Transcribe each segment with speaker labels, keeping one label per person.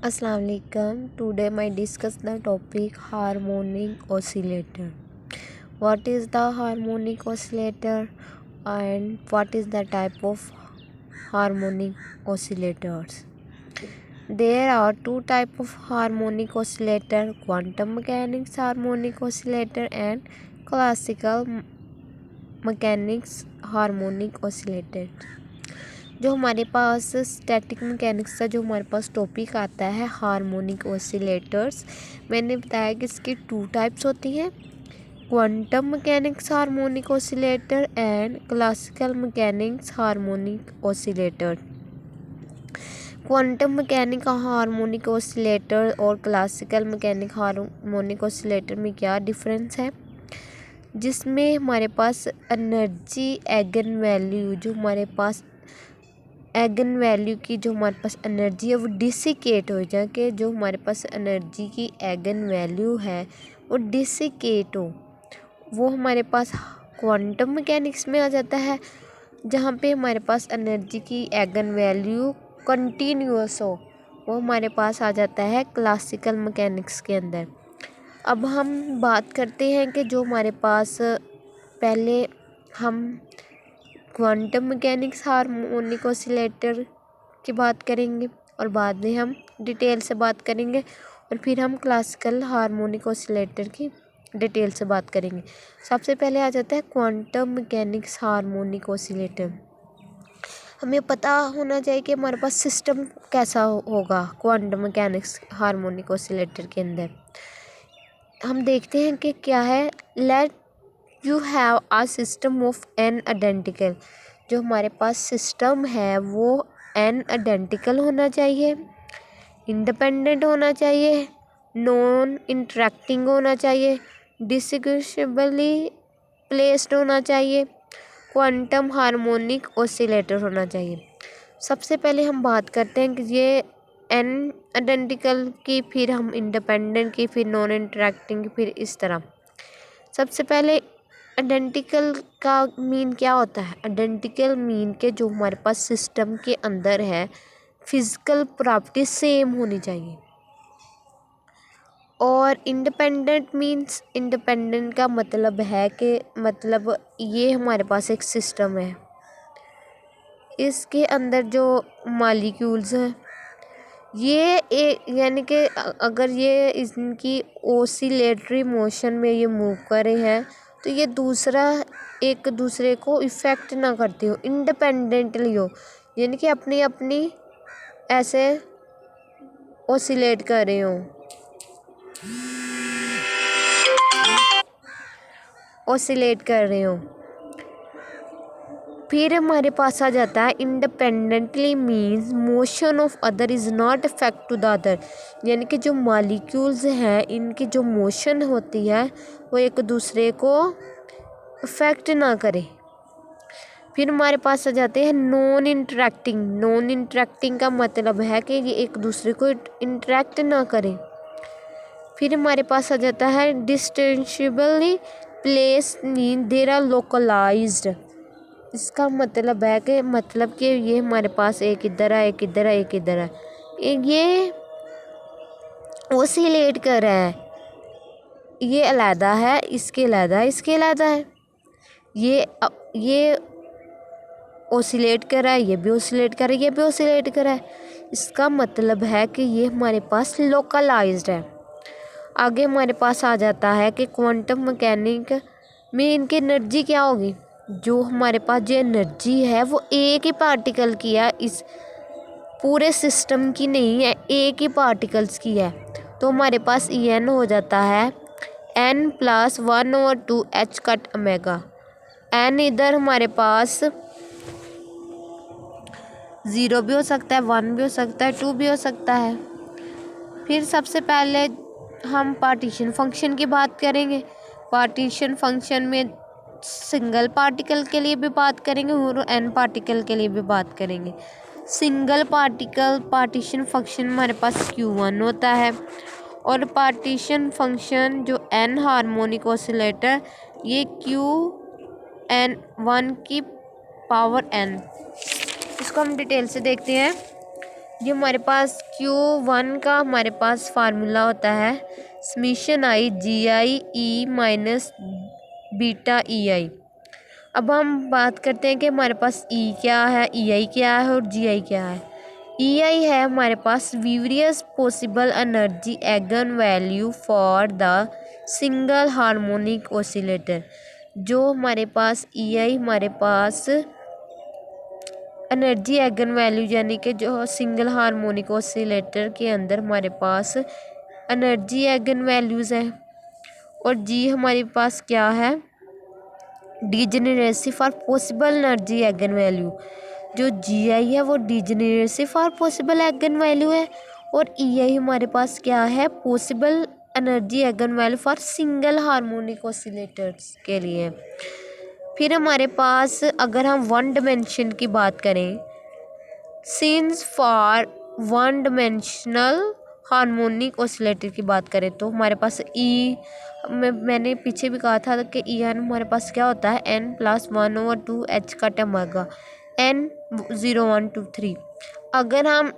Speaker 1: Assalamualaikum. Today I discuss the topic harmonic oscillator. What is the harmonic oscillator and what is the type of harmonic oscillators? There are two types of harmonic oscillator: quantum mechanics harmonic oscillator and classical mechanics harmonic oscillator. जो हमारे पास static mechanics का जो हमारे पास topic आता है harmonic oscillators, मैंने बताया कि इसकी टू टाइप्स होती हैं: quantum mechanics harmonic oscillator and classical mechanics harmonic oscillator. Quantum mechanic harmonic oscillator और क्लासिकल मैकेनिक हार्मोनिक ऑसिलेटर में क्या डिफरेंस है? जिसमें हमारे पास एनर्जी एगन वैल्यू जो हमारे पास एगन वैल्यू की जो हमारे पास एनर्जी है वो डिसिकेट हो जाए, कि जो हमारे पास एनर्जी की एगन वैल्यू है वो डिसिकेट हो, वो हमारे पास क्वांटम मैकेनिक्स में आ जाता है। जहाँ पे हमारे पास एनर्जी की एगन वैल्यू कंटिन्यूअस हो, वो हमारे पास आ जाता है क्लासिकल मैकेनिक्स के अंदर। अब हम बात करते हैं कि जो हमारे पास पहले हम क्वांटम मैकेनिक्स हार्मोनिक ऑसिलेटर की बात करेंगे और बाद में हम डिटेल से बात करेंगे और फिर हम क्लासिकल हार्मोनिक ऑसिलेटर की डिटेल से बात करेंगे। सबसे पहले आ जाता है क्वांटम मैकेनिक्स हार्मोनिक ऑसिलेटर। हमें पता होना चाहिए कि हमारे पास सिस्टम कैसा होगा क्वांटम मैकेनिक्स हार्मोनिक ऑसिलेटर के अंदर। हम देखते हैं कि क्या है। Let you have a system of an identical. जो हमारे पास सिस्टम है वो एन आइडेंटिकल होना चाहिए, इंडिपेंडेंट होना चाहिए, नॉन इंटरेक्टिंग होना चाहिए, डिस्टिंग्विशेबली प्लेस्ड होना चाहिए, क्वांटम हार्मोनिक ऑसिलेटर होना चाहिए। सबसे पहले हम बात करते हैं कि ये एन आइडेंटिकल की, फिर हम इंडिपेंडेंट की, फिर नॉन इंटरेक्टिंग की, फिर इस तरह। सबसे पहले आइडेंटिकल का मीन क्या होता है? आइडेंटिकल मीन के जो हमारे पास सिस्टम के अंदर है फिजिकल प्रॉपर्टी सेम होनी चाहिए। और इंडिपेंडेंट मीन्स, इंडिपेंडेंट का मतलब है कि मतलब ये हमारे पास एक सिस्टम है, इसके अंदर जो मॉलिक्यूल्स हैं ये एक, यानी कि अगर ये इनकी ओसिलेटरी मोशन में ये मूव कर रहे हैं तो ये दूसरा एक दूसरे को इफ़ेक्ट ना करती हो, इंडिपेंडेंटली हो, यानी कि अपनी अपनी ऐसे ओसिलेट कर रहे हो, ओसिलेट कर रहे हो। फिर हमारे पास आ जाता है independently means motion of other is not affect to the other, यानी कि जो मॉलिक्यूल्स हैं इनकी जो मोशन होती है वो एक दूसरे को अफेक्ट ना करे। फिर हमारे पास आ जाते हैं नॉन इंटरेक्टिंग। नॉन इंटरेक्टिंग का मतलब है कि ये एक दूसरे को इंटरेक्ट ना करें। फिर हमारे पास आ जाता है distinguishably placed mean there are localized. इसका मतलब है कि ये हमारे पास एक इधर है, एक इधर है, एक इधर है, ये ओसिलेट कर रहा है, ये अलग है, इसके अलग है, इसके अलग है, ये ओसिलेट कर रहा है, ये भी ओसिलेट कर रहा है, ये भी ओसिलेट कर रहा है। इसका मतलब है कि ये हमारे पास लोकलाइज्ड है। आगे हमारे पास आ जाता है कि क्वांटम मैकेनिक में इनकी एनर्जी क्या होगी। जो हमारे पास जो एनर्जी है वो एक ही पार्टिकल की है, इस पूरे सिस्टम की नहीं है, एक ही पार्टिकल्स की है। तो हमारे पास En हो जाता है n + 1/2 h cut omega. n इधर हमारे पास 0 भी हो सकता है, 1 भी हो सकता है, 2 भी हो सकता है। फिर सबसे पहले हम पार्टीशन फंक्शन की बात करेंगे। पार्टीशन फंक्शन में सिंगल पार्टिकल के लिए भी बात करेंगे और n पार्टिकल के लिए भी बात करेंगे। सिंगल पार्टिकल पार्टीशन फंक्शन हमारे पास Q1 होता है और पार्टीशन फंक्शन जो n हार्मोनिक ऑसिलेटर ये Qn1 की पावर n। इसको हम डिटेल से देखते हैं। ये हमारे पास Q1 का हमारे पास फार्मूला होता है समीशन आई GI माइनस बीटा EI। अब हम बात करते हैं कि हमारे पास E क्या है, EI क्या है और GI क्या है। EI है हमारे पास various possible energy eigen value for the single harmonic oscillator. जो हमारे पास EI हमारे पास एनर्जी एगन वैल्यू यानी कि जो सिंगल हार्मोनिक ऑसिलेटर के अंदर हमारे पास एनर्जी एगन वैल्यूज़ है। और जी हमारे पास क्या है, degeneracy for possible energy eigen value. जो GI है वो degeneracy for possible eigen value है और EI हमारे पास क्या है, possible energy eigen value for single harmonic oscillators के लिए। फिर हमारे पास अगर हम वन डिमेंशन की बात करें, since for one dimensional harmonic oscillator की बात करें तो हमारे पास मैंने पीछे भी कहा था कि EN हमारे पास क्या होता है n+1/2h का टमागा n 0 1 2 3। अगर हम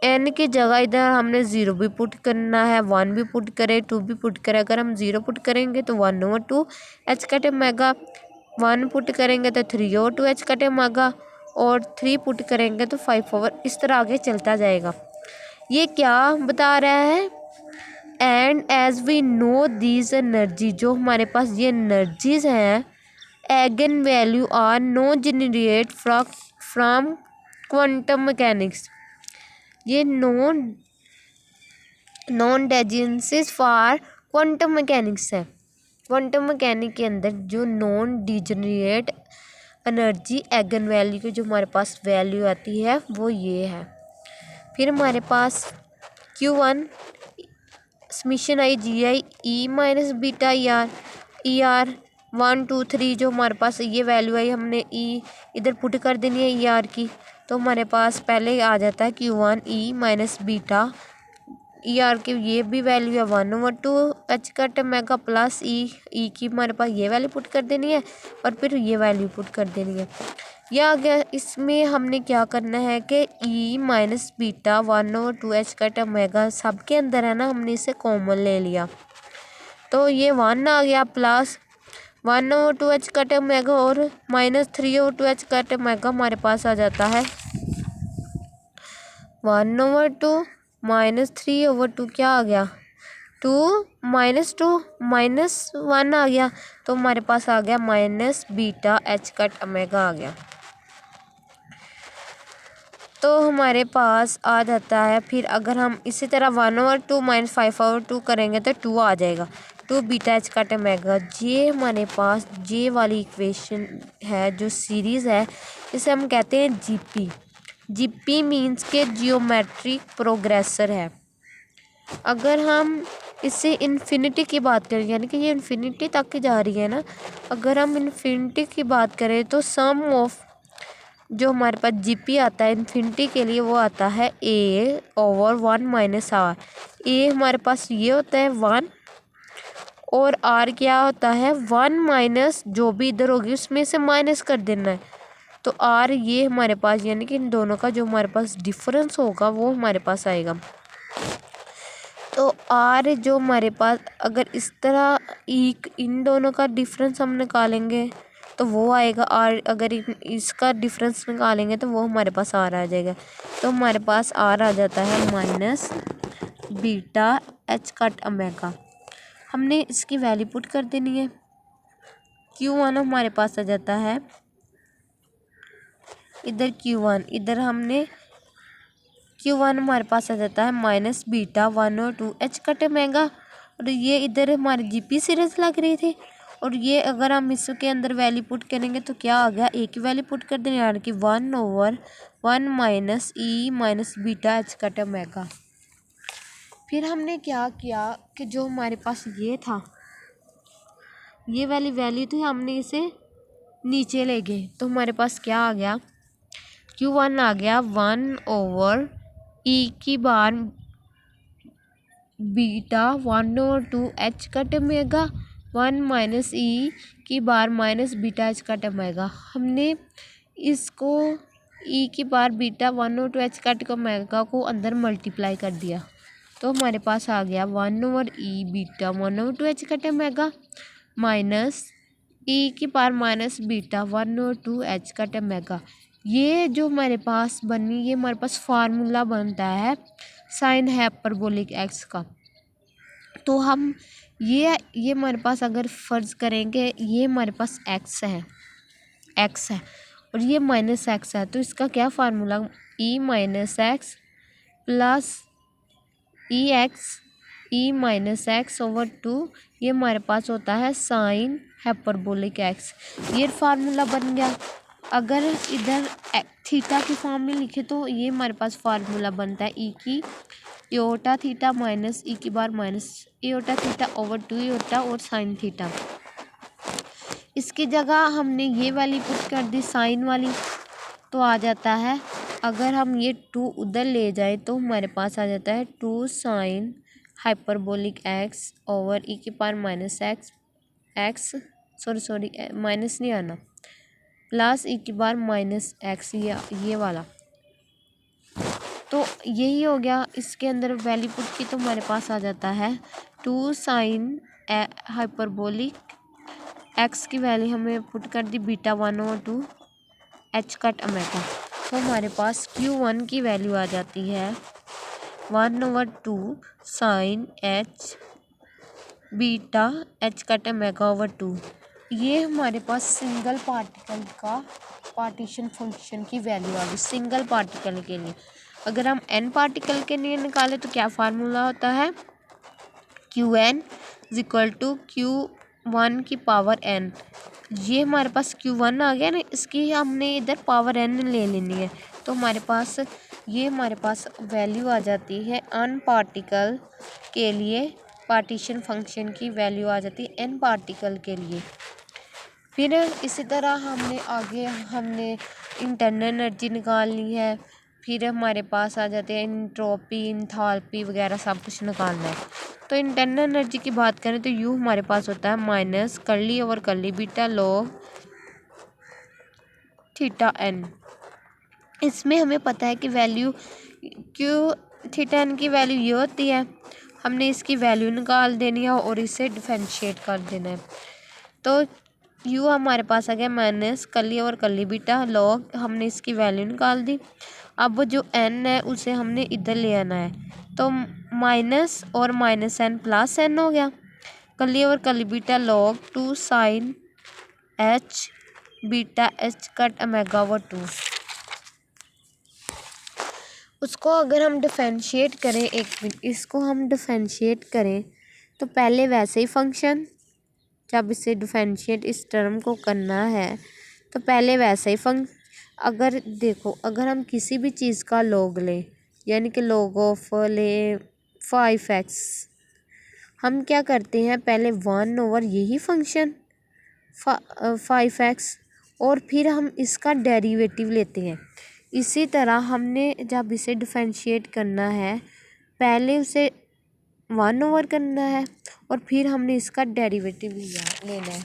Speaker 1: n की जगह इधर हमने 0 भी पुट करना है, 1 भी पुट करें, 2 भी पुट करें। अगर हम 0 पुट करेंगे तो 1/2h का टमागा, 1 पुट करेंगे तो 3/2h का टमागा और 3 पुट करेंगे तो 5 इस तरह आगे चलता जाएगा। ये क्या बता रहा है, and as we know these energy, जो हमारे पास ये एनर्जीज हैं eigen value are no generate from quantum mechanics. ये non degeneracies for quantum mechanics है। क्वांटम मैकेनिक के अंदर जो non degenerate energy eigen value की जो हमारे पास वैल्यू आती है वो ये है। फिर हमारे पास Q1 समीशन आई GI माइनस बीटा ER 1 2 3। जो हमारे पास ये वैल्यू आई हमने इधर पुट कर देनी है ER की, तो हमारे पास पहले आ जाता है Q1 माइनस बीटा ER की ये भी वैल्यू है 1/2h का टमागा प्लस E की हमारे पास ये वैल्यू पुट कर देनी है और फिर ये वैल्यू पुट कर देनी है। यह आ गया। इसमें हमने क्या करना है कि E माइनस बीटा 1/2h का टमागा सब के अंदर है ना, हमने इसे कॉमन ले लिया तो ये 1 आ गया प्लस 1/2h का टमागा और माइनस 3/2h का टमागा हमारे पास आ जाता है 1/2 माइनस 3/2 क्या आ गया 2 माइनस 1 आ गया, तो हमारे पास आ गया माइनस बीटा h का टमागा आ गया। तो हमारे पास आ जाता है। फिर अगर हम इसी तरह 1/2 माइनस 5/2 करेंगे तो 2 आ जाएगा, 2 बीटा h का टमागा। ये हमारे पास ये वाली इक्वेशन है जो सीरीज़ है, इसे हम कहते हैं GP मीन्स के जियोमेट्रिक प्रोग्रेसर है। अगर हम इससे इन्फिनिटी की बात करें, यानी कि ये इन्फिनिटी तक जा रही है ना, अगर हम इन्फिनिटी की बात करें तो सम ऑफ जो हमारे पास GP आता है इन्फिनिटी के लिए वो आता है A/1 माइनस R। A हमारे पास ये होता है 1 और R क्या होता है 1 माइनस जो भी इधर होगी उसमें से माइनस कर देना है, तो R ये हमारे पास यानी कि इन दोनों का जो हमारे पास डिफरेंस होगा वो हमारे पास आएगा। तो R जो हमारे पास अगर इस तरह इन दोनों का डिफरेंस हम निकालेंगे तो वो आएगा R, अगर इसका डिफरेंस निकालेंगे तो वो हमारे पास R आ जाएगा। तो हमारे पास R आ जाता है माइनस बीटा h का टमागा। हमने इसकी वैल्यू पुट कर देनी है। Q1 हमारे पास आ जाता है इधर Q1, इधर हमने Q1 हमारे पास आ जाता है माइनस बीटा 1/2h का टमागा और ये इधर हमारी GP सीरीज लग रही थी। और ये अगर हम इसके अंदर वैल्यू पुट करेंगे तो क्या आ गया, एक ही वैल्यू पुट कर देंगे यानी कि 1/1 minus E minus beta h का टमागा। फिर हमने क्या किया कि जो हमारे पास ये था ये वाली वैल्यू थी, हमने इसे नीचे ले गए तो हमारे पास क्या आ गया, Q1 आ गया 1/E की बार बीटा 1/2h का टमागा 1 माइनस E की बार माइनस बीटा h का टमागा। हमने इसको ई की पावर बीटा 1/2 कट ओमेगा को अंदर मल्टीप्लाई कर दिया तो हमारे पास आ गया 1/e beta 1/2 omega minus E की पावर माइनस बीटा 1/2 ओमेगा। ये जो हमारे पास बनी ये हमारे पास फार्मूला बनता है साइन हाइपरबोलिक एक्स का। तो हम ये हमारे पास अगर फ़र्ज़ करेंगे ये हमारे पास एक्स है और ये माइनस एक्स है तो इसका क्या formula E minus x plus ई x E minus x over 2 ये हमारे पास होता है साइन हाइपरबोलिक एक्स। ये फार्मूला बन गया। अगर इधर थीटा की फॉर्म में लिखे तो ये हमारे पास फार्मूला बनता है ई की एओटा थीटा माइनस ई की बार minus iota theta over 2 iota और साइन थीटा। इसकी जगह हमने ये वाली पुट कर दी साइन वाली तो आ जाता है, अगर हम ये 2 उधर ले जाए तो हमारे पास आ जाता है 2 साइन हाइपरबोलिक एक्स ओवर ई की power minus x sorry minus नहीं आना प्लस ई की बार माइनस एक्स ये वाला। तो यही हो गया। इसके अंदर वैल्यू पुट की तो हमारे पास आ जाता है 2 साइन हाइपरबोलिक एक्स की वैल्यू हमें पुट कर दी बीटा 1/2 कट ओमेगा। तो हमारे पास Q1 की वैल्यू आ जाती है 1/2 sign beta cut omega over 2। ये हमारे पास सिंगल पार्टिकल का पार्टीशन फंक्शन की वैल्यू आ गई सिंगल पार्टिकल के लिए। अगर हम n पार्टिकल के लिए निकालें तो क्या फार्मूला होता है Qn = Q1 की पावर n। ये हमारे पास Q1 आ गया ना, इसकी हमने इधर पावर n ले लेनी है तो हमारे पास वैल्यू आ जाती है n पार्टिकल के लिए पार्टीशन फंक्शन की वैल्यू आ जाती है n पार्टिकल के लिए। फिर इसी तरह हमने इंटरनल एनर्जी निकालनी है। फिर हमारे पास आ जाते हैं एंट्रोपी एंथैल्पी वगैरह सब कुछ निकालना है। तो इंटरनल एनर्जी की बात करें तो यू हमारे पास होता है minus curly over curly beta log theta N. इसमें हमें पता है कि वैल्यू क्यू थीटा एन की वैल्यू ये होती है, हमने इसकी वैल्यू निकाल देनी है और इसे डिफरेंशिएट कर देना है। तो यू हमारे पास आ गया minus curly over curly beta log, हमने इसकी वैल्यू निकाल दी। अब वो जो n है उसे हमने इधर ले आना है तो माइनस और माइनस n प्लस n हो गया curly over curly beta log 2 sign beta cut omega over 2। उसको अगर हम डिफरेंशिएट करें इसको हम डिफरेंशिएट करें तो पहले वैसे ही फंक्शन, जब इसे डिफरेंशिएट इस टर्म को करना है तो पहले वैसे ही अगर देखो अगर हम किसी भी चीज़ का लॉग लें यानी कि लॉग ऑफ ले 5x, हम क्या करते हैं पहले 1/, यही फंक्शन 5x और फिर हम इसका डेरिवेटिव लेते हैं। इसी तरह हमने जब इसे डिफरेंशिएट करना है पहले उसे 1/, करना है और फिर हमने इसका डेरिवेटिव लेना है।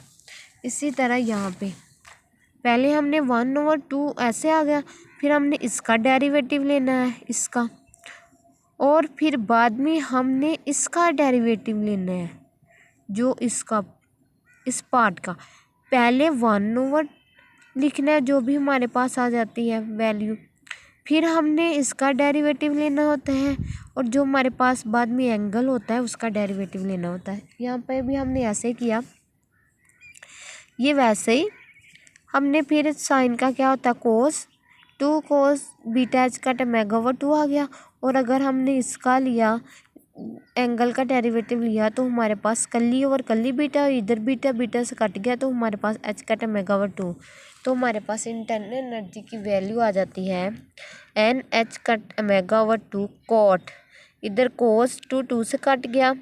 Speaker 1: इसी तरह यहाँ पे पहले हमने 1/2 ऐसे आ गया, फिर हमने इसका डेरिवेटिव लेना है इसका, और फिर बाद में हमने इसका डेरिवेटिव लेना है जो इसका इस पार्ट का। पहले 1/, लिखना है जो भी हमारे पास आ जाती है वैल्यू, फिर हमने इसका डेरिवेटिव लेना होता है और जो हमारे पास बाद में एंगल होता है उसका डेरिवेटिव लेना होता है। यहाँ पे भी हमने ऐसे किया, ये वैसे ही हमने फिर साइन का क्या होता है कोस 2 cos beta cut omega over 2 आ गया। और अगर हमने इसका लिया एंगल का डेरिवेटिव लिया तो हमारे पास कर्ली ओवर कर्ली बीटा, इधर बीटा से कट गया तो हमारे पास कट ओमेगा ओवर 2। तो हमारे पास इंटरनल एनर्जी की वैल्यू आ जाती है n cut omega over 2 cot, इधर कोस 2 से कट गया,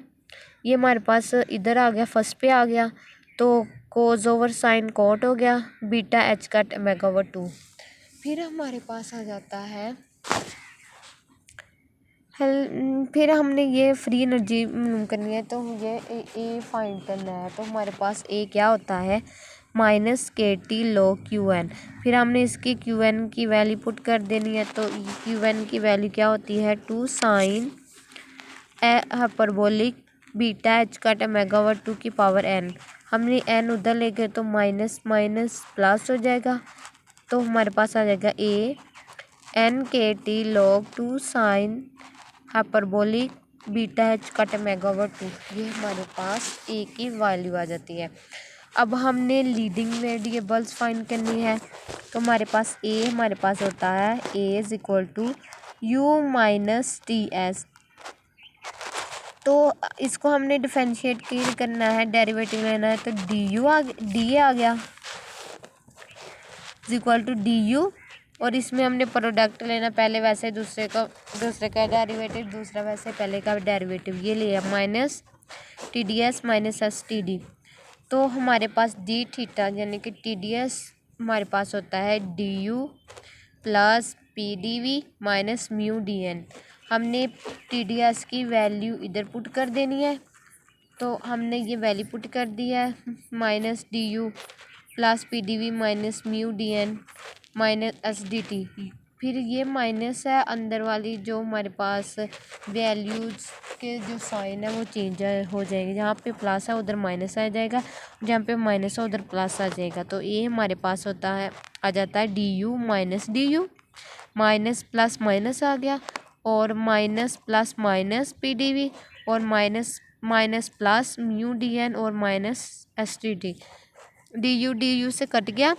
Speaker 1: ये हमारे पास इधर आ गया फर्स्ट पे आ गया तो कोस ओवर साइन कॉट हो गया बीटा कट ओमेगा ओवर 2। फिर हमारे पास आ जाता है फिर हमने ये फ्री एनर्जी करनी है तो ये ए फाइंड करना है। तो हमारे पास ए क्या होता है माइनस के टी log क्यू एन। फिर हमने इसकी क्यू एन की वैल्यू पुट कर देनी है, तो क्यू एन की वैल्यू क्या होती है 2 sine hyperbolic beta H cut megawatt 2 की पावर एन। हमने एन उधर ले गए तो माइनस माइनस प्लस हो जाएगा, तो हमारे पास आ जाएगा ए एन के T log 2 sine hyperbolic beta H cut megawatt 2। ये हमारे पास ए की वैल्यू आ जाती है। अब हमने लीडिंग वेरिएबल्स फाइंड करनी है, तो हमारे पास होता है A is equal to U minus T S. तो इसको हमने डिफरेंशिएट करना है, डेरिवेटिव लेना है, तो डी ए आ गया is equal to D U, और इसमें हमने प्रोडक्ट लेना, पहले वैसे दूसरे का डेरिवेटिव, दूसरा वैसे पहले का डेरिवेटिव, ये लिया minus T D S minus S T D. तो हमारे पास डी थीटा यानी कि टी डी एस हमारे पास होता है D U plus P D V minus mu D N. हमने टी डी एस की वैल्यू इधर पुट कर देनी है, तो हमने ये वैल्यू पुट कर दी है minus D U plus P D V minus mu D N minus S D T. फिर ये माइनस है, अंदर वाली जो हमारे पास वैल्यूज़ के जो साइन है वो चेंज हो जाएंगे, जहाँ पे प्लस है उधर माइनस आ जाएगा, जहाँ पे माइनस है उधर प्लस आ जाएगा। तो ये हमारे पास आ जाता है D U minus D U, minus plus minus आ गया, और minus plus minus P D V, और minus minus plus mu D N, और minus S T T. D U से कट गया,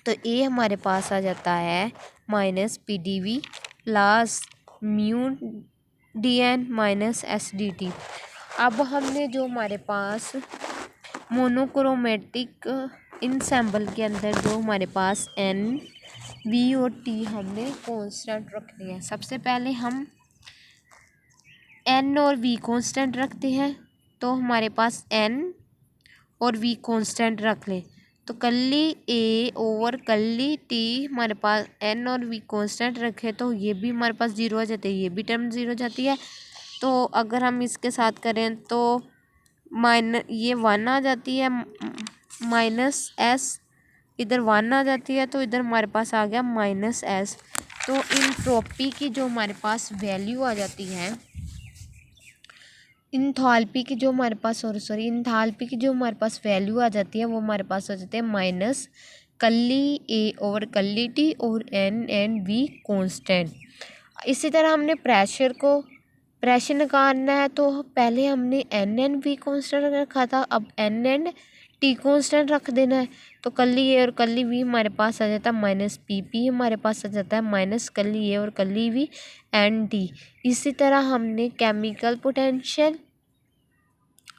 Speaker 1: तो ए हमारे पास आ जाता है minus P D V plus mu D N minus S D T. अब हमने जो हमारे पास मोनोक्रोमेटिक इंसेंबल के अंदर जो हमारे पास एन वी और टी हमने कांस्टेंट रखनी है। सबसे पहले हम एन और वी कांस्टेंट रखते हैं, तो हमारे पास एन और वी कांस्टेंट रख लें, तो कल्ली ए ओवर कल्ली टी हमारे पास एन और वी कांस्टेंट रखे, तो ये भी हमारे पास जीरो आ जाते हैं, ये भी टर्म जीरो जाती है। तो अगर हम इसके साथ करें तो ये वन आ जाती है, माइनस एस इधर वन आ जाती है, तो इधर हमारे पास आ गया माइनस एस। तो इंट्रोपी की जो हमारे पास वैल्यू आ जाती है, इंथाल्पी की जो हमारे पास इंथाल्पी की जो हमारे पास वैल्यू आ जाती है, वो हमारे पास हो जाते हैं माइनस कल्ली ए ओवर कल्ली टी और एन एंड वी कांस्टेंट। इसी तरह हमने प्रेशर निकालना है, तो पहले हमने एन एंड वी कांस्टेंट रखा था, अब एन एंड टी कांस्टेंट रख देना है, तो कल्ली ए और कल्ली वी हमारे पास आ जाता है माइनस पी पी हमारे पास आ जाता है माइनस कल्ली ए और कल्ली वी एन टी। इसी तरह हमने केमिकल पोटेंशियल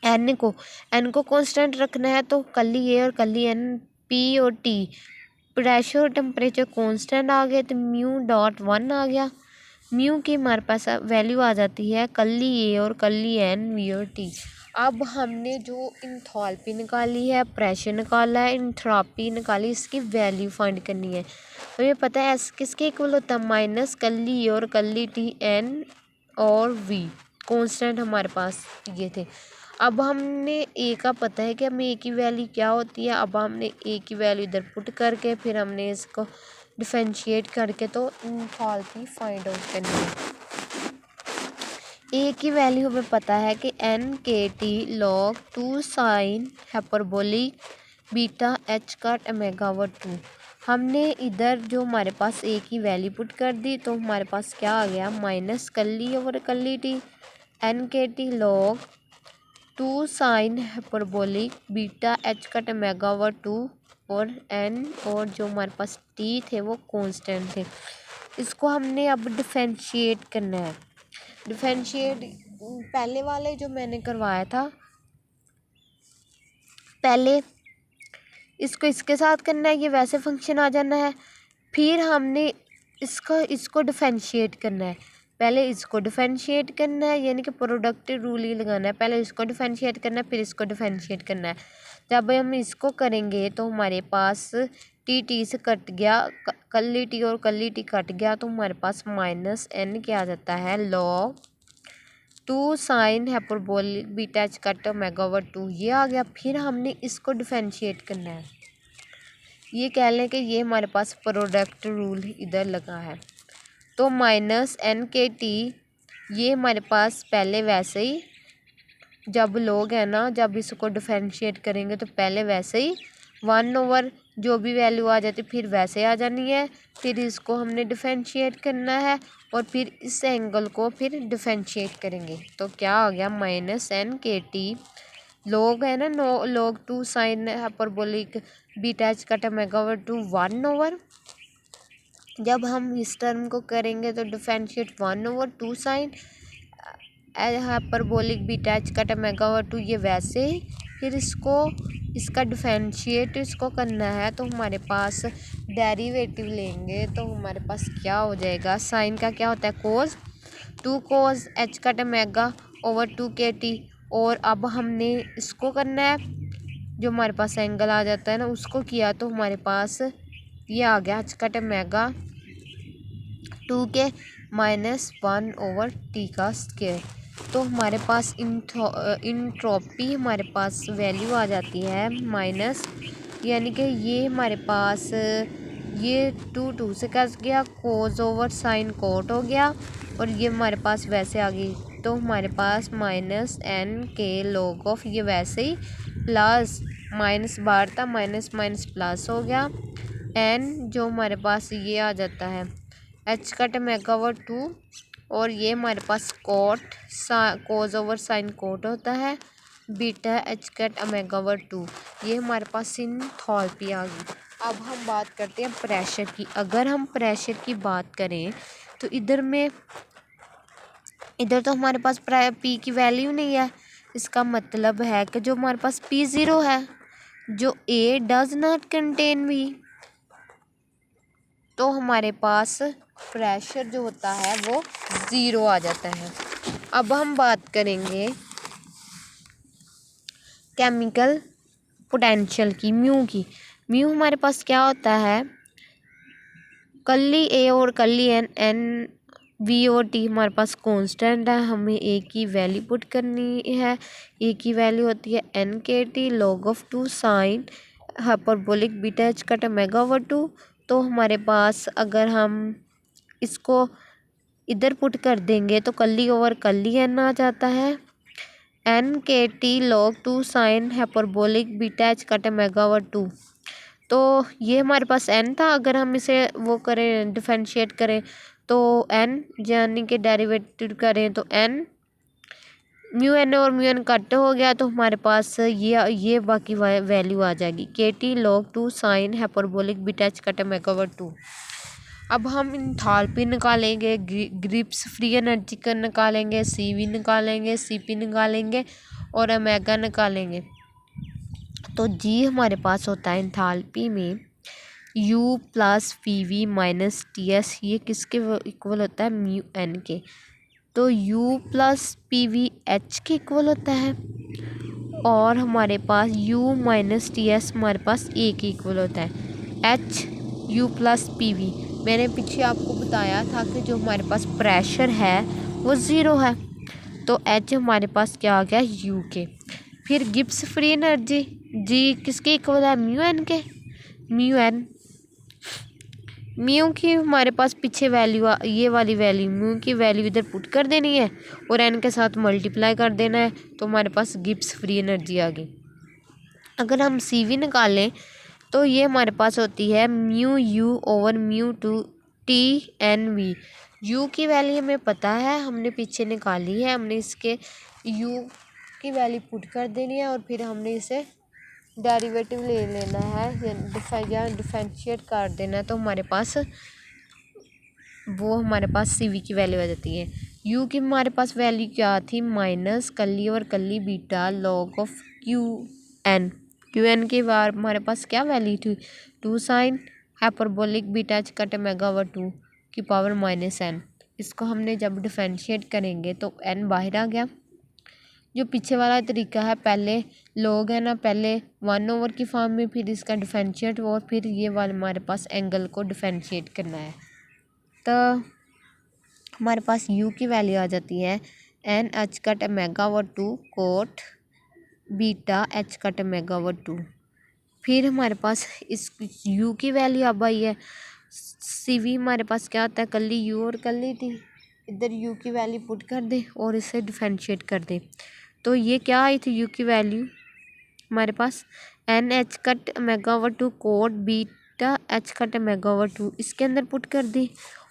Speaker 1: एन को कांस्टेंट रखना है, तो कल्ली ए और कल्ली एन पी और टी प्रेशर और टेम्परेचर कांस्टेंट आ गए, तो म्यू डॉट वन आ गया। म्यू की हमारे पास वैल्यू आ जाती है कल्ली ए और कल्ली एन वी और टी। अब हमने जो इंथाल्पी निकाली है, प्रेशर निकाला है, इंथ्रोपी निकाली, इसकी वैल्यू फाइंड करनी है। तो ये पता है एस किसके इक्वल होता है, माइनस कल्ली ए और कल्ली टी एन और वी कांस्टेंट हमारे पास ये थे। अब हमने ए का पता है कि हमें ए की वैल्यू क्या होती है, अब हमने ए की वैल्यू इधर पुट करके फिर हमने इसको डिफरेंशिएट करके तो इंथाल्पी फाइंड आउट करनी है। ए की वैल्यू हमें पता है कि एन के T log 2 sine hyperbolic beta H cut megawatt 2। हमने इधर जो हमारे पास ए की वैल्यू पुट कर दी, तो हमारे पास क्या आ गया माइनस कल्ली ओवर कल्ली टी एन के T log 2 sine hyperbolic beta H cut megawatt 2 और एन और जो हमारे पास टी थे वो कांस्टेंट थे। इसको हमने अब डिफरेंशिएट करना है। डिफरेंशिएट पहले वाले जो मैंने करवाया था, पहले इसको इसके साथ करना है, ये वैसे फंक्शन आ जाना है, फिर हमने इसको डिफरेंशिएट करना है। पहले इसको डिफरेंशिएट करना है, यानी कि प्रोडक्ट रूल ही लगाना है, पहले इसको डिफरेंशिएट करना है फिर इसको डिफरेंशिएट करना है। जब हम इसको करेंगे तो हमारे पास टी से कट गया, कल्ली टी और कल्ली टी कट गया, तो हमारे पास माइनस एन क्या आ जाता है log 2 sine hyperbolic beta H cut omega over 2 ये आ गया। फिर हमने इसको डिफरेंशिएट करना है। ये कह लें कि ये हमारे पास प्रोडक्ट रूल इधर लगा है। तो माइनस एन के टी ये हमारे पास पहले वैसे ही जब लोग है ना, जब इसको डिफरेंशिएट करेंगे तो पहले वैसे ही 1 ओवर जो भी वैल्यू आ जाती फिर वैसे आ जानी है। फिर इसको हमने डिफरेंशिएट करना है और फिर इस एंगल को फिर डिफरेंशिएट करेंगे। तो क्या आ गया माइनस एन के टी लोग है ना, नो लोग 2 sine hyperbolic beta H cut omega over 2 1 over. जब हम इस टर्म को करेंगे तो differentiate 1 over 2 sine hyperbolic beta H cut omega over 2 ये वैसे ही। फिर इसका डिफरेंशिएट इसको करना है तो हमारे पास डेरिवेटिव लेंगे तो हमारे पास क्या हो जाएगा, साइन का क्या होता है कोस, 2 कोस एच कट ओमेगा ओवर 2 के टी। और अब हमने इसको करना है, जो हमारे पास एंगल आ जाता है ना उसको किया तो हमारे पास ये आ गया एच कट ओमेगा 2 के माइनस 1 ओवर टी का स्क्वायर। तो हमारे पास इंट्रोपी हमारे पास वैल्यू आ जाती है माइनस, यानी कि ये हमारे पास ये 2 से कट गया, कोस ओवर साइन कोट हो गया और ये हमारे पास वैसे आ गई। तो हमारे पास माइनस एन के लॉग ऑफ ये वैसे ही प्लस माइनस बार था, माइनस माइनस प्लस हो गया एन जो हमारे पास ये आ जाता है एच कट ओमेगा ओवर 2 और ये हमारे पास कोट कोस ओवर साइन कोट होता है beta H cut omega over 2। ये हमारे पास सिंथैल्पी आ गई। अब हम बात करते हैं प्रेशर की। अगर हम प्रेशर की बात करें तो इधर तो हमारे पास पी की वैल्यू नहीं है। इसका मतलब है कि जो हमारे पास P0 है, जो ए डज नॉट कंटेन वी, तो हमारे पास प्रेशर जो होता है वो 0 आ जाता है। अब हम बात करेंगे केमिकल पोटेंशियल की, म्यू की। म्यू हमारे पास क्या होता है, कल्ली ए और कल्ली एन, एन वी और टी हमारे पास कांस्टेंट है। हमें ए की वैल्यू पुट करनी है। ए की वैल्यू होती है एन के T log of 2 sine hyperbolic beta H cut omega over 2। तो हमारे पास अगर हम इसको इधर पुट कर देंगे तो कल्ली ओवर कल्ली एन आ जाता है, एन के T log 2 sine hyperbolic beta H cut omega over 2। तो ये हमारे पास एन था। अगर हम इसे वो करें डिफरेंशिएट करें तो एन यानी कि डेरिवेटिव करें तो एन म्यू एन और म्यू एन कट हो गया तो हमारे पास ये बाकी वैल्यू आ जाएगी के T log 2 sine hyperbolic beta H cut omega over 2। अब हम इंथैल्पी निकालेंगे, गिब्स फ्री एनर्जी का निकालेंगे, CV निकालेंगे, CP निकालेंगे और ओमेगा निकालेंगे। तो जी हमारे पास होता है इंथैल्पी में U plus PV minus TS, ये किसके इक्वल होता है, म्यू एन के। तो U प्लस PV H के इक्वल होता है और हमारे पास U माइनस TS हमारे पास A के इक्वल होता है। H U प्लस PV मैंने पीछे आपको बताया था कि जो हमारे पास प्रेशर है वो 0 है, तो H हमारे पास क्या आ गया U के। फिर गिब्स फ्री एनर्जी जी किसके इक्वल है, म्यू एन के। म्यू की हमारे पास पीछे वैल्यू ये वाली वैल्यू म्यू की वैल्यू इधर पुट कर देनी है और एन के साथ मल्टीप्लाई कर देना है तो हमारे पास गिब्स फ्री एनर्जी आ गई। अगर हम CV निकालें तो ये हमारे पास होती है mu U over mu 2 TNV। U की वैल्यू हमें पता है, हमने पीछे निकाली है। हमने इसके U की वैल्यू पुट कर देनी है और फिर हमने इसे डेरिवेटिव ले लेना है या डिफरेंशिएट कर देना है तो हमारे पास CV की वैल्यू आ जाती है। U की हमारे पास वैल्यू क्या थी, माइनस कल्ली और कल्ली बीटा लॉग ऑफ QN की बार हमारे पास क्या वैल्यू थी, 2 sine hyperbolic beta H cut omega over 2 की पावर माइनस n। इसको हमने जब डिफरेंशिएट करेंगे तो n बाहर आ गया। जो पीछे वाला तरीका है, पहले लोग है ना, पहले 1 ओवर की फॉर्म में, फिर इसका डिफरेंशिएट और फिर ये वाला हमारे पास एंगल को डिफरेंशिएट करना है। तो हमारे पास U की वैल्यू आ जाती है N H cut megawatt 2 coth beta H cut megawatt 2। फिर हमारे पास इस यू की वैल्यू अब आई है। सी वी हमारे पास क्या होता है, कल्ली यू और कल्ली टी। इधर यू की वैल्यू पुट कर दे और इसे डिफरेंशिएट कर दे। तो ये क्या आई थी यू की वैल्यू हमारे पास N H cut megawatt 2 coth beta H cut megawatt 2, इसके अंदर पुट कर दी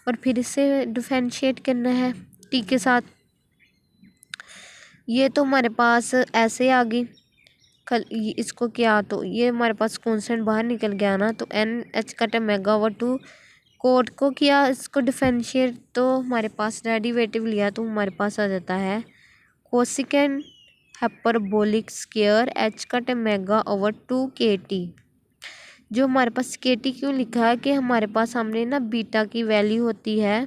Speaker 1: और फिर इसे डिफरेंशिएट करना है टी के साथ। ये तो हमारे पास ऐसे आ गई। कल इसको क्या, तो ये हमारे पास कॉन्स्टेंट बाहर निकल गया ना, तो N H cut megawatt 2 coth को किया इसको डिफरेंशिएट, तो हमारे पास डेरिवेटिव लिया तो हमारे पास आ जाता है cosecant hyperbolic square H cut megawatt 2 के टी। जो हमारे पास के टी क्यों लिखा है कि हमारे पास हमने ना बीटा की वैल्यू होती है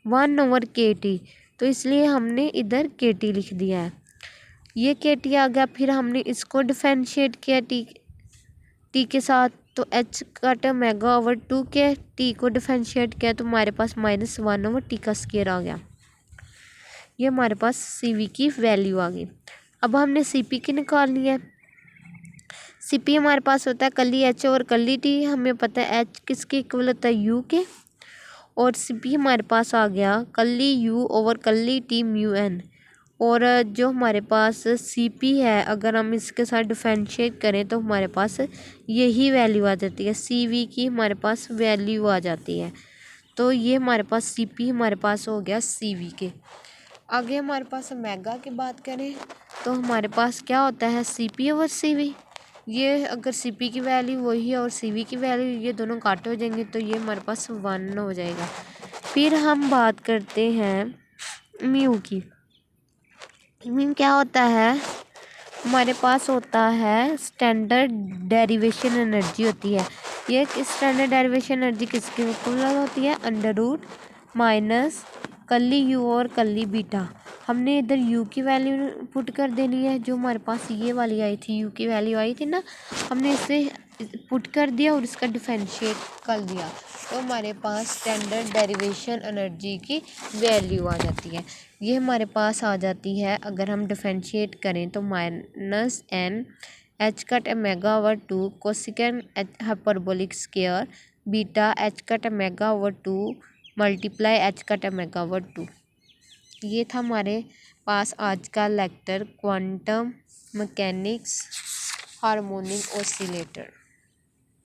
Speaker 1: 1/k_t, तो इसलिए हमने इधर के टी लिख दिया है। ये के टी आ गया, फिर हमने इसको डिफरेंशिएट किया टी के साथ, तो एच कट मेगावाट 2 के टी को डिफरेंशिएट किया तो हमारे पास -1/t का स्क्वायर आ गया। ये हमारे पास सी वी की वैल्यू आ गई। अब हमने सी पी की निकालनी है। सी पी हमारे पास होता है कल्ली एच और कल्ली टी। हमें पता है एच किसके इक्वल होता है, यू के, और सी पी हमारे पास आ गया कल्ली यू ओवर कल्ली टी म्यू एन। और जो हमारे पास सी पी है, अगर हम इसके साथ डिफरेंशिएट करें तो हमारे पास यही वैल्यू आ जाती है, सी वी की हमारे पास वैल्यू आ जाती है। तो ये हमारे पास सी पी हमारे पास हो गया सी वी के। आगे हमारे पास मेगा की बात करें तो हमारे पास क्या होता है C P over C V. ये अगर सी पी की वैल्यू वही है और सी वी की वैल्यू, ये दोनों काट हो जाएंगे तो ये हमारे पास 1 हो जाएगा। फिर हम बात करते हैं म्यू की। म्यू क्या होता है, हमारे पास होता है स्टैंडर्ड डेरिवेशन एनर्जी होती है। ये स्टैंडर्ड डेरिवेशन एनर्जी किसके इक्वल होती है, अंडर रूट माइनस कल्ली यू और कल्ली बीटा। हमने इधर यू की वैल्यू पुट कर देनी है, जो हमारे पास ये वाली आई थी, यू की वैल्यू आई थी ना, हमने इसे पुट कर दिया और इसका डिफरेंशिएट कर दिया, तो हमारे पास स्टैंडर्ड डेरिवेशन एनर्जी की वैल्यू आ जाती है। ये हमारे पास आ जाती है, अगर हम डिफरेंशिएट करें तो -n H cut megawatt 2 cosecant hyperbolic square beta H cut megawatt 2 multiply H cut megawatt 2। ये था हमारे पास आज का lecture quantum mechanics harmonic oscillator.